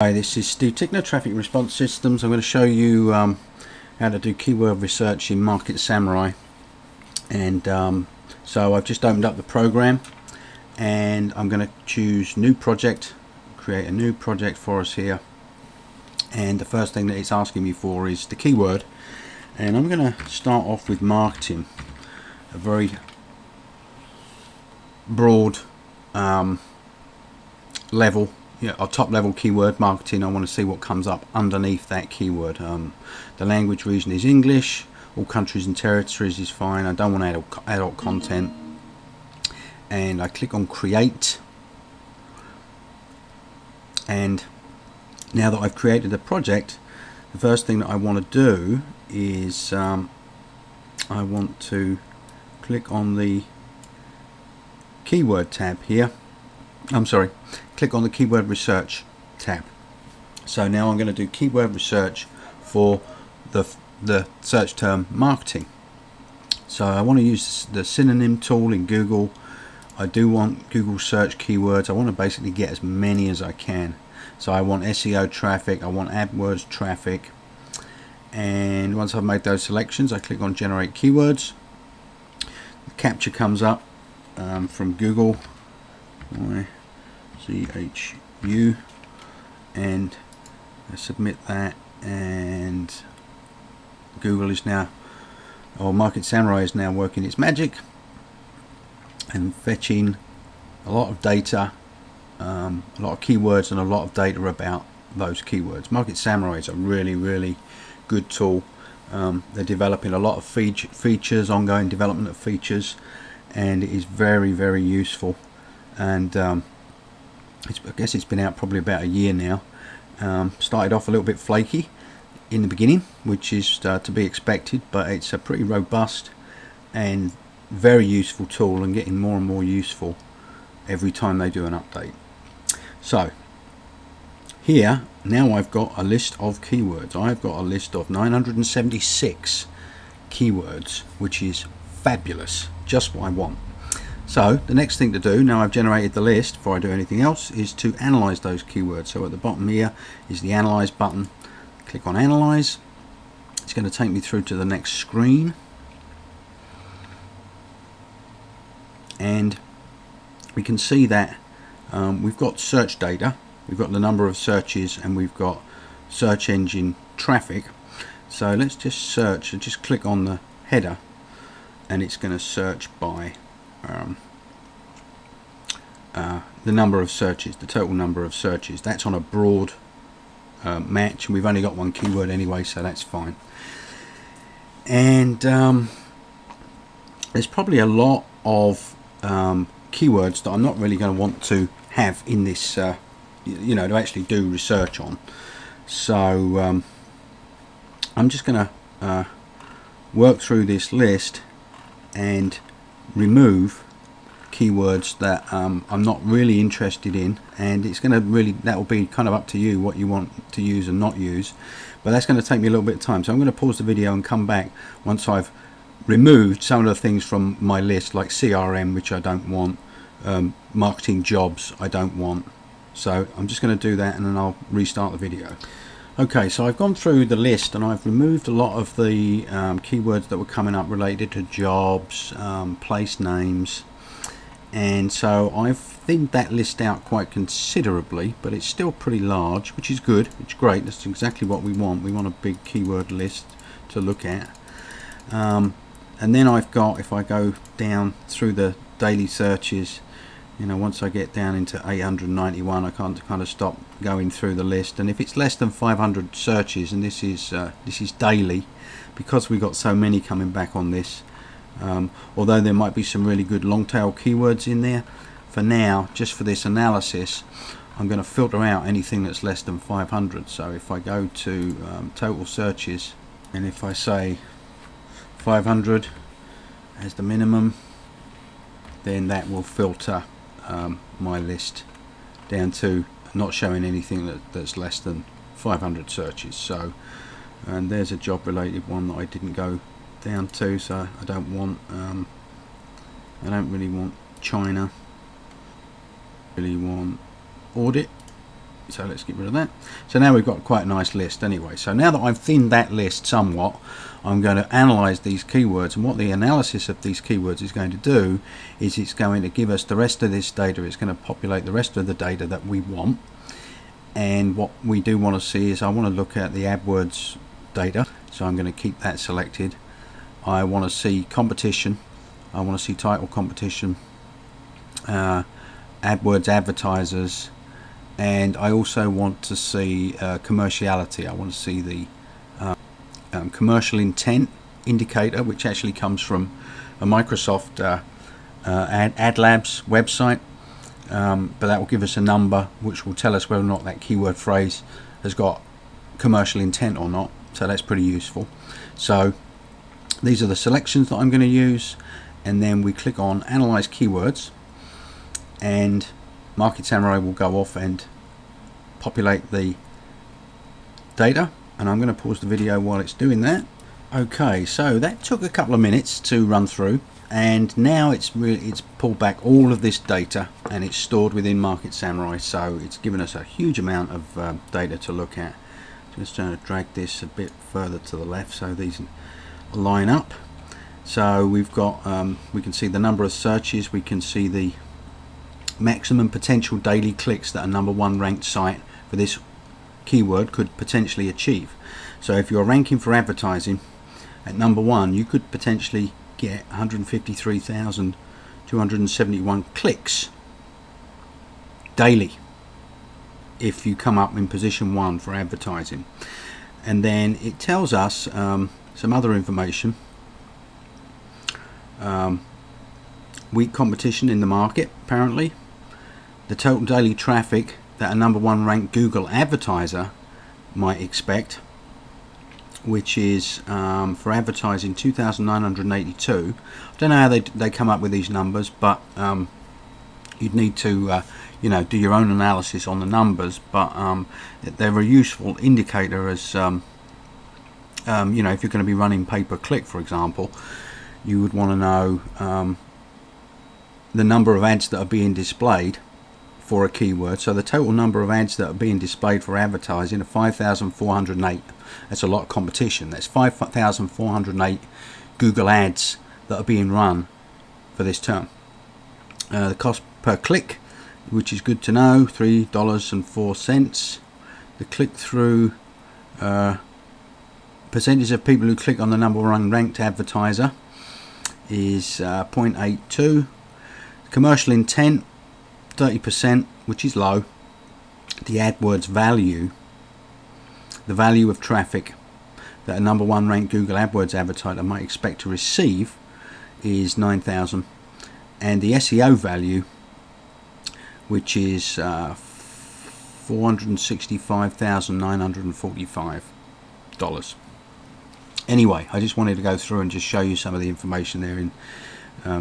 Hi, this is Steve Tickner, Traffic Response Systems. I'm going to show you how to do keyword research in Market Samurai. And so I've just opened up the program and I'm going to choose new project, create a new project for us here. And the first thing that it's asking me for is the keyword. And I'm going to start off with marketing, a very broad level. Yeah, a top level keyword marketing. I want to see what comes up underneath that keyword. The language region is English, all countries and territories is fine. I don't want adult content, and I click on create. And now that I've created the project, the first thing that I want to do is I want to click on the keyword tab here. Click on the keyword research tab. So now I'm going to do keyword research for the search term marketing. So I want to use the synonym tool in Google. I do want Google search keywords. I want to basically get as many as I can. So I want SEO traffic, I want AdWords traffic, and once I've made those selections, I click on generate keywords. The captcha comes up from Google. CHU, and I submit that, and Google is now, or Market Samurai is now working its magic and fetching a lot of data, a lot of keywords and a lot of data about those keywords. Market Samurai is a really good tool. They're developing a lot of features, ongoing development of features, and it is very useful. And I guess it's been out probably about a year now. Started off a little bit flaky in the beginning, which is to be expected, but it's a pretty robust and very useful tool, and getting more and more useful every time they do an update. So here now I've got a list of keywords. I've got a list of 976 keywords, which is fabulous, just what I want. So the next thing to do, now I've generated the list, before I do anything else, is to analyze those keywords. So at the bottom here is the analyze button. Click on analyze. It's going to take me through to the next screen, and we can see that we've got search data, we've got the number of searches, and we've got search engine traffic. So let's just search, and just click on the header, and it's going to search by the number of searches, the total number of searches. That's on a broad match, and we've only got one keyword anyway, so that's fine. And there's probably a lot of keywords that I'm not really going to want to have in this, to actually do research on. So I'm just going to work through this list and remove keywords that I'm not really interested in, and it's going to that will be kind of up to you what you want to use and not use, but that's going to take me a little bit of time. So I'm going to pause the video and come back once I've removed some of the things from my list, like CRM, which I don't want, marketing jobs I don't want. So I'm just going to do that, and then I'll restart the video. Okay, so I've gone through the list and I've removed a lot of the keywords that were coming up related to jobs, place names, and so I've thinned that list out quite considerably, but it's still pretty large, which is good. It's great. That's exactly what we want. We want a big keyword list to look at. And then I've got, if I go down through the daily searches, once I get down into 891, I can't kind of stop going through the list. And if it's less than 500 searches, and this is daily, because we've got so many coming back on this, although there might be some really good long tail keywords in there, for now, just for this analysis, I'm going to filter out anything that's less than 500. So if I go to total searches, and if I say 500 as the minimum, then that will filter my list down to not showing anything that's less than 500 searches. So, and there's a job related one that I didn't go down to, so I don't really want China, really want audit, So let's get rid of that. So now we've got quite a nice list anyway. So now that I've thinned that list somewhat, I'm going to analyze these keywords, and what the analysis of these keywords is going to do is it's going to give us the rest of this data. It's going to populate the rest of the data that we want. And what we do want to see is I want to look at the AdWords data, so I'm going to keep that selected. I want to see competition, I want to see title competition, AdWords advertisers, and I also want to see commerciality. I want to see the commercial intent indicator, which actually comes from a Microsoft Ad Labs website, but that will give us a number which will tell us whether or not that keyword phrase has got commercial intent or not. So that's pretty useful. So these are the selections that I'm going to use, and then we click on Analyze Keywords, and Market Samurai will go off and populate the data, and I'm going to pause the video while it's doing that. Okay, so that took a couple of minutes to run through, and now it's pulled back all of this data and it's stored within Market Samurai, so it's given us a huge amount of data to look at. Just trying to drag this a bit further to the left so these line up. So we've got we can see the number of searches, we can see the maximum potential daily clicks that a #1 ranked site for this keyword could potentially achieve. So if you're ranking for advertising at #1, you could potentially get 153,271 clicks daily if you come up in position 1 for advertising. And then it tells us some other information. Weak competition in the market, apparently. The total daily traffic that a #1 ranked Google advertiser might expect, which is for advertising 2,982. I don't know how they come up with these numbers, but you'd need to you know, do your own analysis on the numbers, but they're a useful indicator as you know, if you're going to be running pay-per-click, for example, you would want to know the number of ads that are being displayed for a keyword. So the total number of ads that are being displayed for advertising are 5,408. That's a lot of competition. That's 5,408 Google ads that are being run for this term. The cost per click, which is good to know, $3.04. The click-through percentage of people who click on the #1 ranked advertiser is 0.82. Commercial intent, 30%, which is low. The AdWords value, the value of traffic that a #1 ranked Google AdWords advertiser might expect to receive, is 9,000, and the SEO value, which is $465,945. Anyway, I just wanted to go through and just show you some of the information there in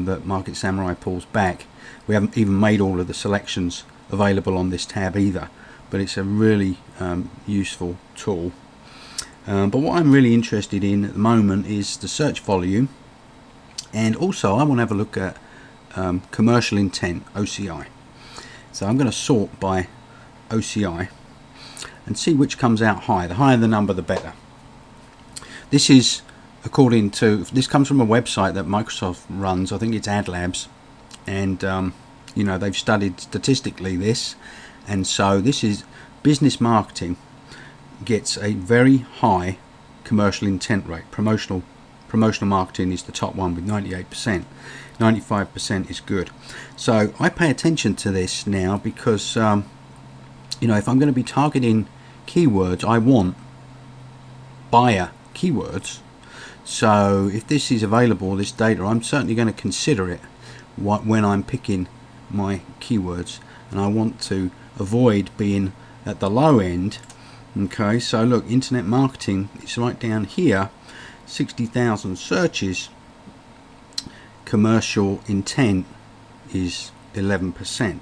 that Market Samurai pulls back. We haven't even made all of the selections available on this tab either, but it's a really useful tool. But what I'm really interested in at the moment is the search volume, and also I want to have a look at commercial intent, OCI. So I'm going to sort by OCI and see which comes out high. The higher the number, the better. This is according to, this comes from a website that Microsoft runs. I think it's Ad Labs, and you know, they've studied statistically this, and so this is business marketing gets a very high commercial intent rate. Promotional marketing is the top one with 98%. 95% is good. So I pay attention to this now because you know, if I'm going to be targeting keywords, I want buyer keywords. So if this is available, this data, I'm certainly going to consider it when I'm picking my keywords, and I want to avoid being at the low end. Okay, so look, internet marketing, it's right down here, 60,000 searches. Commercial intent is 11%.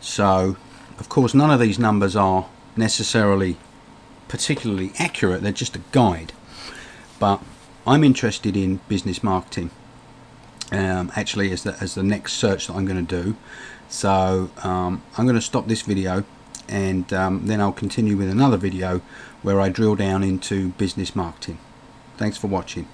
So of course none of these numbers are necessarily particularly accurate, they're just a guide, but I'm interested in business marketing actually as the next search that I'm going to do. So I'm going to stop this video and then I'll continue with another video where I drill down into business marketing. Thanks for watching.